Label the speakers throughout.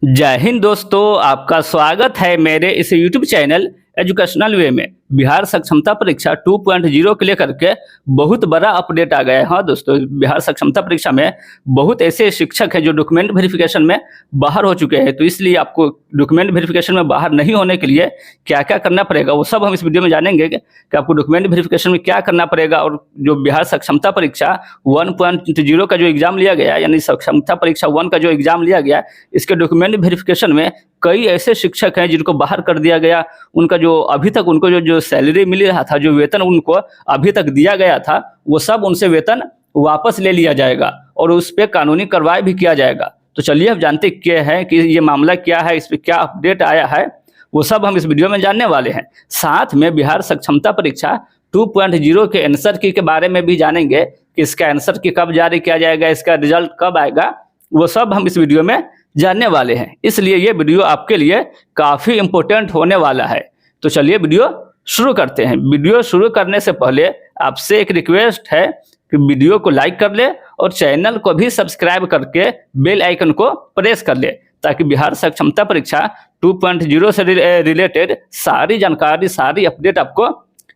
Speaker 1: जय हिंद दोस्तों, आपका स्वागत है मेरे इस यूट्यूब चैनल एजुकेशनल वे में। बिहार सक्षमता परीक्षा 2.0 को लेकर के बहुत बड़ा अपडेट आ गया है। हाँ दोस्तों, बिहार सक्षमता परीक्षा में बहुत ऐसे शिक्षक हैं जो डॉक्यूमेंट वेरिफिकेशन में बाहर हो चुके हैं। तो इसलिए आपको डॉक्यूमेंट वेरिफिकेशन में बाहर नहीं होने के लिए क्या क्या करना पड़ेगा वो सब हम इस वीडियो में जानेंगे कि आपको डॉक्यूमेंट वेरिफिकेशन में क्या करना पड़ेगा। और जो बिहार सक्षमता परीक्षा 1.0 का जो एग्जाम लिया गया, यानी सक्षमता परीक्षा 1 का जो एग्जाम लिया गया, इसके डॉक्यूमेंट वेरिफिकेशन में कई ऐसे शिक्षक हैं जिनको बाहर कर दिया गया। उनका जो अभी तक उनको जो सैलरी मिल रहा था, जो वेतन उनको अभी तक दिया गया था, वो सब उनसे वेतन वापस ले लिया जाएगा और उस पर कानूनी कार्रवाई भी किया जाएगा। तो चलिए अब जानते क्या है कि ये मामला क्या है, इस पर क्या अपडेट आया है, वो सब हम इस वीडियो में जानने वाले हैं। साथ में बिहार सक्षमता परीक्षा 2.0 के आंसर की के बारे में भी जानेंगे कि इसका आंसर की कब जारी किया जाएगा, इसका रिजल्ट कब आएगा, वो सब हम इस वीडियो में जानने वाले हैं। इसलिए ये वीडियो आपके लिए काफ़ी इम्पोर्टेंट होने वाला है। तो चलिए वीडियो शुरू करते हैं। वीडियो शुरू करने से पहले आपसे एक रिक्वेस्ट है कि वीडियो को लाइक कर ले और चैनल को भी सब्सक्राइब करके बेल आइकन को प्रेस कर ले, ताकि बिहार सक्षमता परीक्षा 2.0 से रिलेटेड सारी जानकारी, सारी अपडेट आपको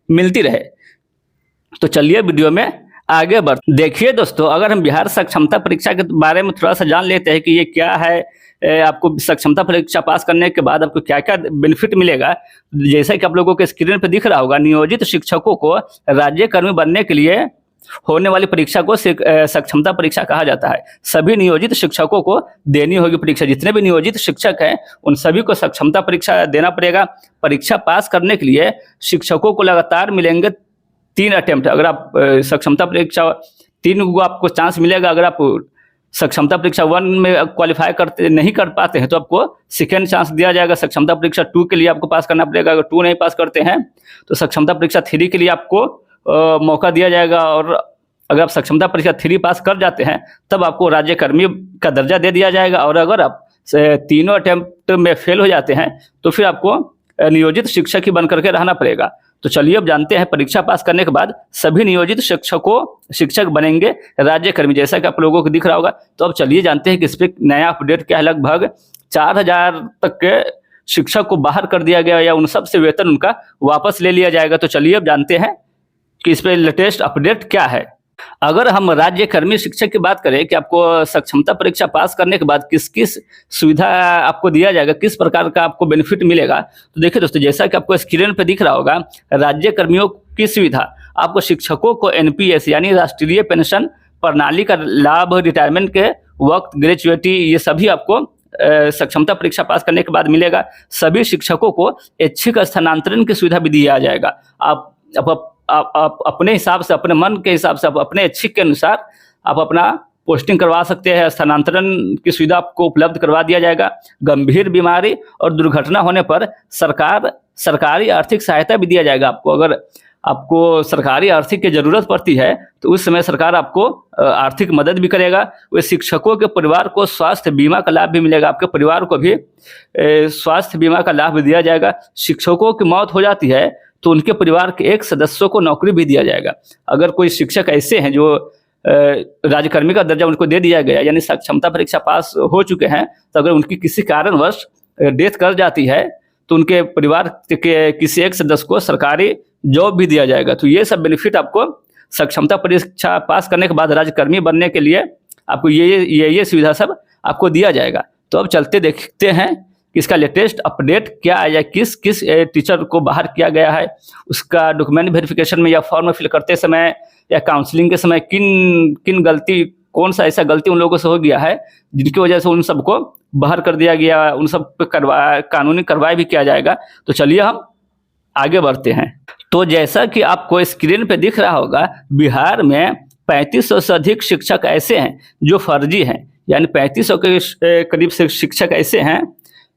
Speaker 1: मिलती रहे। तो चलिए वीडियो में आगे बढ़। देखिए दोस्तों, अगर हम बिहार सक्षमता परीक्षा के बारे में थोड़ा सा जान लेते हैं कि ये क्या है, आपको सक्षमता परीक्षा पास करने के बाद आपको क्या क्या बेनिफिट मिलेगा। जैसा कि आप लोगों के स्क्रीन पर दिख रहा होगा, नियोजित शिक्षकों को राज्य कर्मी बनने के लिए होने वाली परीक्षा को सक्षमता परीक्षा कहा जाता है। सभी नियोजित शिक्षकों को देनी होगी परीक्षा। जितने भी नियोजित शिक्षक हैं उन सभी को सक्षमता परीक्षा देना पड़ेगा। परीक्षा पास करने के लिए शिक्षकों को लगातार मिलेंगे 3 अटेम्प्ट। अगर आप सक्षमता परीक्षा 3 को आपको चांस मिलेगा। अगर आप सक्षमता परीक्षा 1 में क्वालिफाई करते नहीं कर पाते हैं तो आपको सेकेंड चांस दिया जाएगा। सक्षमता परीक्षा 2 के लिए आपको पास करना पड़ेगा। अगर 2 नहीं पास करते हैं तो सक्षमता परीक्षा 3 के लिए आपको मौका दिया जाएगा। और अगर आप सक्षमता परीक्षा 3 पास कर जाते हैं तब आपको राज्य कर्मी का दर्जा दे दिया जाएगा। और अगर आप तीनों अटेम्प्ट में फेल हो जाते हैं तो फिर आपको नियोजित शिक्षक ही बन करके रहना पड़ेगा। तो चलिए अब जानते हैं, परीक्षा पास करने के बाद सभी नियोजित शिक्षक बनेंगे राज्य कर्मी, जैसा कि आप लोगों को दिख रहा होगा। तो अब चलिए जानते हैं कि इस पर नया अपडेट क्या है। लगभग 4000 तक के शिक्षक को बाहर कर दिया गया या उन सब से वेतन उनका वापस ले लिया जाएगा। तो चलिए अब जानते हैं कि इस पर लेटेस्ट अपडेट क्या है। अगर हम राज्य कर्मी शिक्षक की बात करें कि आपको सक्षमता परीक्षा पास करने के बाद किस किस सुविधा आपको दिया जाएगा, किस प्रकार का आपको बेनिफिट मिलेगा, तो देखिए दोस्तों, जैसा कि आपको स्क्रीन पे दिख रहा होगा, राज्य कर्मियों की सुविधा आपको शिक्षकों को एनपीएस यानी राष्ट्रीय पेंशन प्रणाली का लाभ, रिटायरमेंट के वक्त ग्रेजुएटी, ये सभी आपको सक्षमता परीक्षा पास करने के बाद मिलेगा। सभी शिक्षकों को ऐच्छिक स्थानांतरण की सुविधा भी दिया जाएगा। आप अपने हिसाब से, अपने मन के हिसाब से, आप अपने इच्छिक के अनुसार आप अपना पोस्टिंग करवा सकते हैं। स्थानांतरण की सुविधा आपको उपलब्ध करवा दिया जाएगा। गंभीर बीमारी और दुर्घटना होने पर सरकारी आर्थिक सहायता भी दिया जाएगा आपको। अगर आपको सरकारी आर्थिक की जरूरत पड़ती है तो उस समय सरकार आपको आर्थिक मदद भी करेगा। वे शिक्षकों के परिवार को स्वास्थ्य बीमा का लाभ भी मिलेगा। आपके परिवार को भी स्वास्थ्य बीमा का लाभ दिया जाएगा। शिक्षकों की मौत हो जाती है तो उनके परिवार के एक सदस्य को नौकरी भी दिया जाएगा। अगर कोई शिक्षक ऐसे हैं जो राज्यकर्मी का दर्जा उनको दे दिया गया, यानी सक्षमता परीक्षा पास हो चुके हैं, तो अगर उनकी किसी कारणवश डेथ कर जाती है तो उनके परिवार के किसी एक सदस्य को सरकारी जॉब भी दिया जाएगा। तो ये सब बेनिफिट आपको सक्षमता परीक्षा पास करने के बाद राज्यकर्मी बनने के लिए आपको ये सुविधा सब आपको दिया जाएगा। तो अब चलते देखते हैं कि इसका लेटेस्ट अपडेट क्या आया, किस किस टीचर को बाहर किया गया है, उसका डॉक्यूमेंट वेरिफिकेशन में या फॉर्म फिल करते समय या काउंसलिंग के समय किन गलती, कौन सा ऐसा गलती उन लोगों से हो गया है जिनकी वजह से उन सबको बाहर कर दिया गया, उन सब पे कानूनी कार्रवाई भी किया जाएगा। तो चलिए हम आगे बढ़ते हैं। तो जैसा कि आपको स्क्रीन पे दिख रहा होगा, बिहार में 3500 से अधिक शिक्षक ऐसे हैं जो फर्जी हैं, यानी 3500 के करीब से शिक्षक ऐसे हैं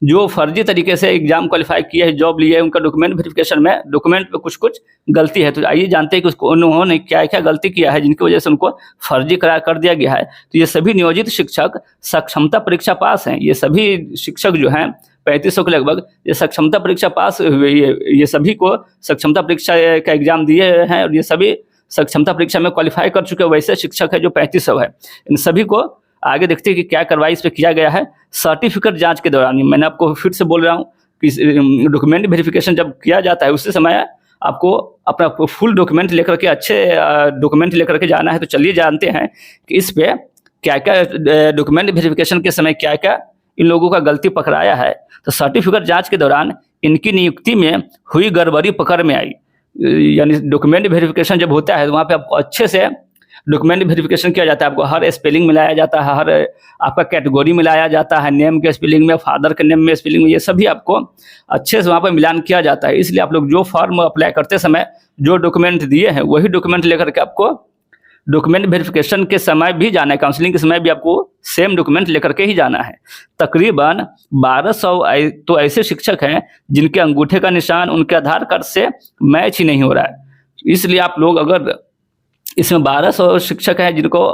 Speaker 1: जो फर्जी तरीके से एग्जाम क्वालिफाई किए हैं, जॉब लिए हैं। उनका डॉक्यूमेंट वेरिफिकेशन में डॉक्यूमेंट पे कुछ गलती है। तो आइए जानते हैं कि उन्होंने क्या क्या गलती किया है जिनकी वजह से उनको फर्जी करार कर दिया गया है। तो ये सभी नियोजित शिक्षक सक्षमता परीक्षा पास हैं। ये सभी शिक्षक जो हैं 3500 के लगभग, ये सक्षमता परीक्षा पास हुए। ये सभी को सक्षमता परीक्षा का एग्जाम दिए हैं और ये सभी सक्षमता परीक्षा में क्वालिफाई कर चुके वैसे शिक्षक है जो 3500 है। इन सभी को आगे देखते हैं कि क्या कार्रवाई इस पे किया गया है। सर्टिफिकेट जांच के दौरान मैंने आपको फिर से बोल रहा हूँ कि डॉक्यूमेंट वेरिफिकेशन जब किया जाता है उसी समय आपको अपना फुल डॉक्यूमेंट लेकर के, अच्छे डॉक्यूमेंट लेकर के जाना है। तो चलिए जानते हैं कि इस पे क्या क्या डॉक्यूमेंट वेरिफिकेशन के समय क्या क्या इन लोगों का गलती पकड़ाया है। तो सर्टिफिकेट जांच के दौरान इनकी नियुक्ति में हुई गड़बड़ी पकड़ में आई। यानी डॉक्यूमेंट वेरिफिकेशन जब होता है तो वहाँ पे आपको अच्छे से डॉक्यूमेंट वेरिफिकेशन किया जाता है। आपको हर स्पेलिंग मिलाया जाता है, हर आपका कैटेगरी मिलाया जाता है, नेम के स्पेलिंग में, फादर के नेम में स्पेलिंग में, ये सभी आपको अच्छे से वहाँ पर मिलान किया जाता है। इसलिए आप लोग जो फॉर्म अप्लाई करते समय जो डॉक्यूमेंट दिए हैं वही डॉक्यूमेंट लेकर के आपको डॉक्यूमेंट वेरिफिकेशन के समय भी जाना है, काउंसलिंग के समय भी आपको सेम डॉक्यूमेंट लेकर के ही जाना है। तकरीबन 1200 तो ऐसे शिक्षक हैं जिनके अंगूठे का निशान उनके आधार कार्ड से मैच ही नहीं हो रहा है। इसलिए आप लोग, अगर इसमें 1200 शिक्षक हैं जिनको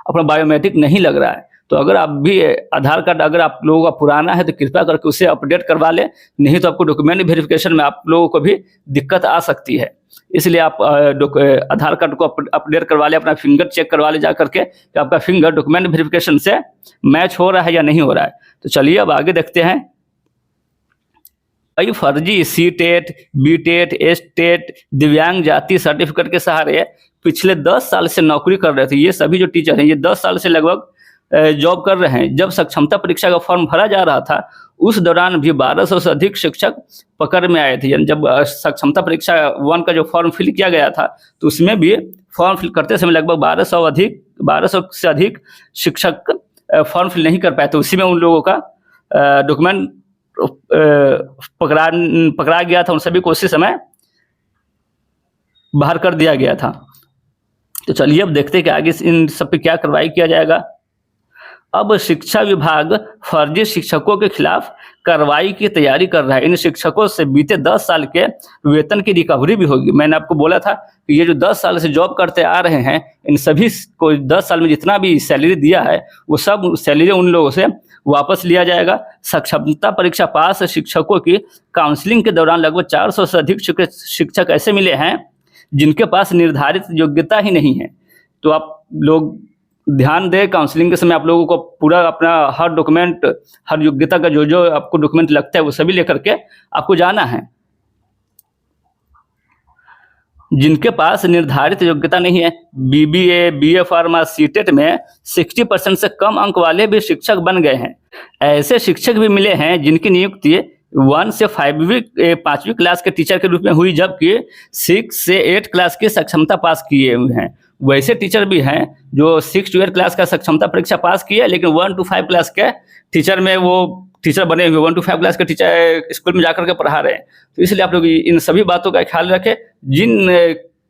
Speaker 1: अपना बायोमेट्रिक नहीं लग रहा है, तो अगर आप भी आधार कार्ड अगर आप लोगों का पुराना है तो कृपया करके उसे अपडेट करवा लें, नहीं तो आपको डॉक्यूमेंट वेरिफिकेशन में आप लोगों को भी दिक्कत आ सकती है। इसलिए आप आधार कार्ड को अपडेट करवा लें, अपना फिंगर चेक करवा लें जा करके कि आपका फिंगर डॉक्यूमेंट वेरिफिकेशन से मैच हो रहा है या नहीं हो रहा है। तो चलिए अब आगे देखते हैं। कई फर्जी सी-टेट, बी-टेट, एस-टेट, दिव्यांग जाति सर्टिफिकेट के सहारे पिछले 10 साल से नौकरी कर रहे थे। ये सभी जो टीचर हैं ये 10 साल से लगभग जॉब कर रहे हैं। जब सक्षमता परीक्षा का फॉर्म भरा जा रहा था उस दौरान भी 1200 से अधिक शिक्षक पकड़ में आए थे। यानी जब सक्षमता परीक्षा 1 का जो फॉर्म फिल किया गया था तो उसमें भी फॉर्म फिल करते समय लगभग 1200 से अधिक शिक्षक फॉर्म फिल नहीं कर पाए। तो उसी में उन लोगों का डॉक्यूमेंट पकड़ा गया था, उन सभी को उसी समय बाहर कर दिया गया था। तो चलिए अब देखते हैं कि आगे इन सब पे क्या कार्रवाई किया जाएगा। अब शिक्षा विभाग फर्जी शिक्षकों के खिलाफ कार्रवाई की तैयारी कर रहा है। इन शिक्षकों से बीते 10 साल के वेतन की रिकवरी भी होगी। मैंने आपको बोला था कि ये जो 10 साल से जॉब करते आ रहे हैं इन सभी को 10 साल में जितना भी सैलरी दिया है वो सब सैलरी उन लोगों से वापस लिया जाएगा। सक्षमता परीक्षा पास शिक्षकों की काउंसलिंग के दौरान लगभग 400 से अधिक शिक्षक ऐसे मिले हैं जिनके पास निर्धारित योग्यता ही नहीं है। तो आप लोग ध्यान दें, काउंसलिंग के समय आप लोगों को पूरा अपना हर डॉक्यूमेंट, हर योग्यता का जो जो आपको डॉक्यूमेंट लगता है वो सभी लेकर के आपको जाना है। जिनके पास निर्धारित योग्यता नहीं है, बीबीए, बीए फार्मा, सी-टेट में 60% से कम अंक वाले भी शिक्षक बन गए हैं। ऐसे शिक्षक भी मिले हैं जिनकी नियुक्ति 1 से 5वीं क्लास के टीचर के रूप में हुई, जबकि 6 से 8 क्लास की सक्षमता पास किए हुए हैं। वैसे टीचर भी हैं जो 6 to 8 क्लास का सक्षमता परीक्षा पास किया लेकिन 1 to 5 क्लास के टीचर में वो टीचर बने हुए, 1 to 5 क्लास के टीचर स्कूल में जाकर के पढ़ा रहे हैं। तो इसलिए आप लोग इन सभी बातों का ख्याल रखें। जिन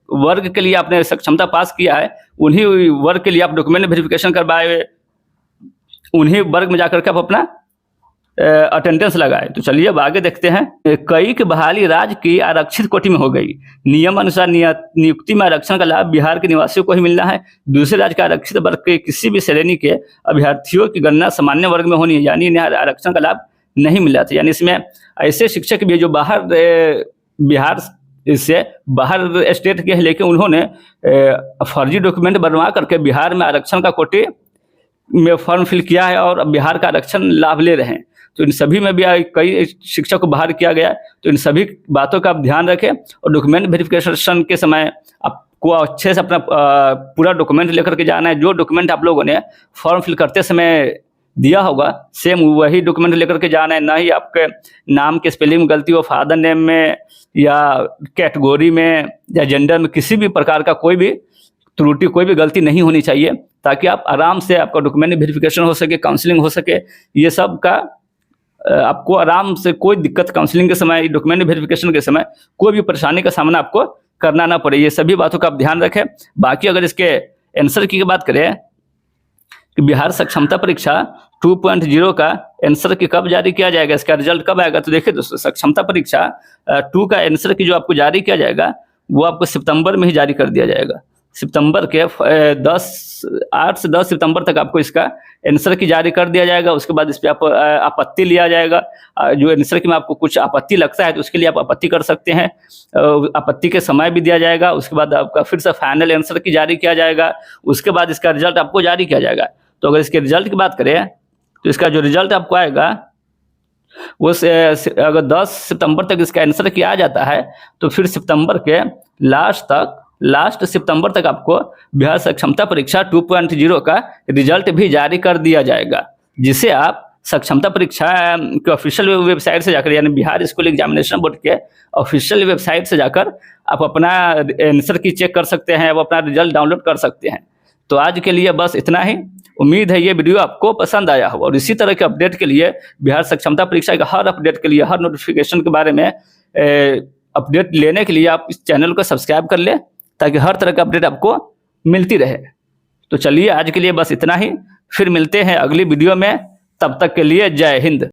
Speaker 1: वर्ग के लिए आपने सक्षमता पास किया है उन्हीं वर्ग के लिए आप डॉक्यूमेंट वेरिफिकेशन करवाए, उन्हीं वर्ग में जाकर के आप अपना अटेंडेंस लगाए। तो चलिए अब आगे देखते हैं। कई की बहाली राज्य की आरक्षित कोटि में हो गई। नियम अनुसार नियुक्ति में आरक्षण का लाभ बिहार के निवासियों को ही मिलना है। दूसरे राज्य के आरक्षित वर्ग के किसी भी श्रेणी के अभ्यर्थियों की गणना सामान्य वर्ग में होनी है, यानी इन्हें आरक्षण का लाभ नहीं मिला था। यानी इसमें ऐसे शिक्षक भी जो बाहर बिहार से बाहर स्टेट के हैं लेकिन उन्होंने फर्जी डॉक्यूमेंट बनवा करके बिहार में आरक्षण का कोटे में फॉर्म फिल किया है और बिहार का आरक्षण लाभ ले रहे हैं। तो इन सभी में भी कई शिक्षक को बाहर किया गया। तो इन सभी बातों का आप ध्यान रखें और डॉक्यूमेंट वेरिफिकेशन के समय आपको अच्छे से अपना पूरा डॉक्यूमेंट लेकर के जाना है। जो डॉक्यूमेंट आप लोगों ने फॉर्म फिल करते समय दिया होगा सेम वही डॉक्यूमेंट लेकर के जाना है। ना ही आपके नाम के स्पेलिंग में गलती हो, फादर नेम में या कैटेगरी में या जेंडर में किसी भी प्रकार का कोई भी त्रुटि, कोई भी गलती नहीं होनी चाहिए, ताकि आप आराम से आपका डॉक्यूमेंट वेरिफिकेशन हो सके, काउंसलिंग हो सके। ये सब का आपको आराम से कोई दिक्कत काउंसलिंग के समय, डॉक्यूमेंट वेरिफिकेशन के समय कोई भी परेशानी का सामना आपको करना ना पड़े। ये सभी बातों का आप ध्यान रखें। बाकी अगर इसके आंसर की बात करें कि बिहार सक्षमता परीक्षा 2.0 का आंसर की कब जारी किया जाएगा, इसका रिजल्ट कब आएगा, तो देखिए दोस्तों सक्षमता परीक्षा 2 का आंसर की जो आपको जारी किया जाएगा वो आपको सितंबर में ही जारी कर दिया जाएगा। सितंबर के 8 से 10 सितंबर तक आपको इसका आंसर की जारी कर दिया जाएगा। उसके बाद इस पर आप आपत्ति लिया जाएगा। जो आंसर की में आपको कुछ आपत्ति लगता है तो उसके लिए आप आपत्ति कर सकते हैं। आपत्ति के समय भी दिया जाएगा। उसके बाद आपका फिर से फाइनल आंसर की जारी किया जाएगा। उसके बाद इसका रिजल्ट आपको जारी किया जाएगा। तो अगर इसके रिजल्ट की बात करें तो इसका जो रिजल्ट आपको आएगा वो अगर 10 सितंबर तक इसका आंसर किया जाता है तो फिर सितंबर के लास्ट सितंबर तक आपको बिहार सक्षमता परीक्षा 2.0 का रिजल्ट भी जारी कर दिया जाएगा, जिसे आप सक्षमता परीक्षा के ऑफिशियल वेबसाइट से जाकर, यानी बिहार स्कूल एग्जामिनेशन बोर्ड के ऑफिशियल वेबसाइट से जाकर आप अपना आंसर की चेक कर सकते हैं, आप अपना रिजल्ट डाउनलोड कर सकते हैं। तो आज के लिए बस इतना ही। उम्मीद है ये वीडियो आपको पसंद आया हो, और इसी तरह के अपडेट के लिए, बिहार सक्षमता परीक्षा के हर अपडेट के लिए, हर नोटिफिकेशन के बारे में अपडेट लेने के लिए आप इस चैनल को सब्सक्राइब कर लें, ताकि हर तरह का अपडेट आपको मिलती रहे। तो चलिए आज के लिए बस इतना ही, फिर मिलते हैं अगली वीडियो में। तब तक के लिए जय हिंद।